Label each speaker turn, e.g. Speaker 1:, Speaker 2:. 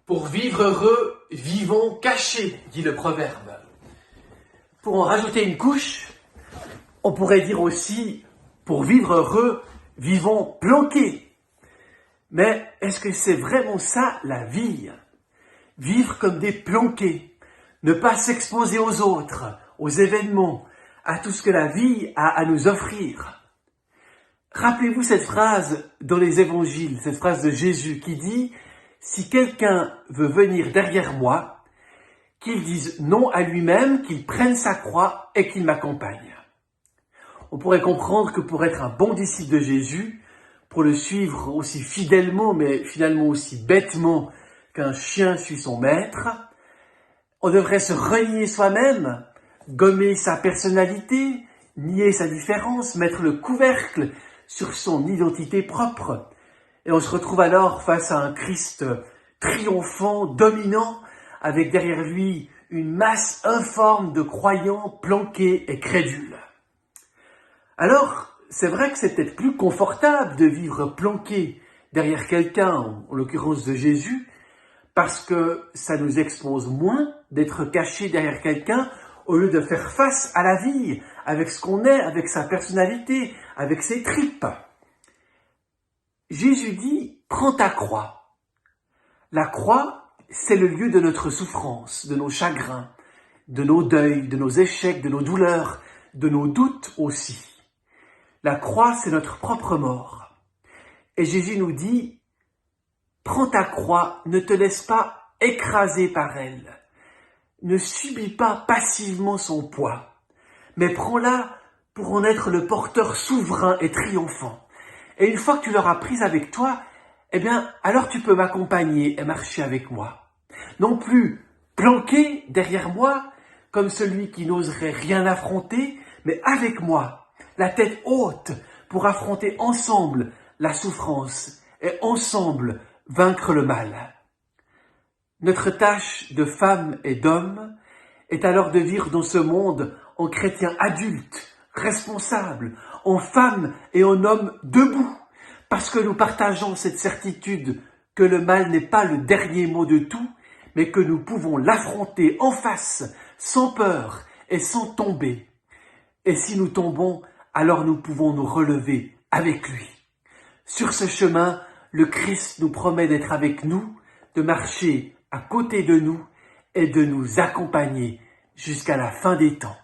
Speaker 1: Pour vivre heureux, vivons cachés, dit le proverbe. Pour en rajouter une couche, on pourrait dire aussi, pour vivre heureux, vivons planqués. Mais est-ce que c'est vraiment ça la vie? Vivre comme des planqués, ne pas s'exposer aux autres, aux événements, à tout ce que la vie a à nous offrir. Rappelez-vous cette phrase dans les évangiles, cette phrase de Jésus qui dit « Si quelqu'un veut venir derrière moi, qu'il dise non à lui-même, qu'il prenne sa croix et qu'il m'accompagne. » On pourrait comprendre que pour être un bon disciple de Jésus, pour le suivre aussi fidèlement, mais finalement aussi bêtement qu'un chien suit son maître, on devrait se renier soi-même, gommer sa personnalité, nier sa différence, mettre le couvercle sur son identité propre. Et on se retrouve alors face à un Christ triomphant, dominant, avec derrière lui une masse informe de croyants planqués et crédules. Alors, c'est vrai que c'est peut-être plus confortable de vivre planqué derrière quelqu'un, en l'occurrence de Jésus, parce que ça nous expose moins d'être caché derrière quelqu'un au lieu de faire face à la vie, avec ce qu'on est, avec sa personnalité, avec ses tripes. Jésus dit, prends ta croix. La croix, c'est le lieu de notre souffrance, de nos chagrins, de nos deuils, de nos échecs, de nos douleurs, de nos doutes aussi. La croix, c'est notre propre mort. Et Jésus nous dit, prends ta croix, ne te laisse pas écraser par elle. Ne subis pas passivement son poids, mais prends-la pour en être le porteur souverain et triomphant. Et une fois que tu l'auras prise avec toi, eh bien, alors tu peux m'accompagner et marcher avec moi. Non plus planqué derrière moi, comme celui qui n'oserait rien affronter, mais avec moi, la tête haute, pour affronter ensemble la souffrance et ensemble vaincre le mal. Notre tâche de femme et d'homme est alors de vivre dans ce monde en chrétien adulte, responsable, en femme et en homme debout, parce que nous partageons cette certitude que le mal n'est pas le dernier mot de tout, mais que nous pouvons l'affronter en face, sans peur et sans tomber. Et si nous tombons, alors nous pouvons nous relever avec lui. Sur ce chemin, le Christ nous promet d'être avec nous, de marcher à côté de nous et de nous accompagner jusqu'à la fin des temps.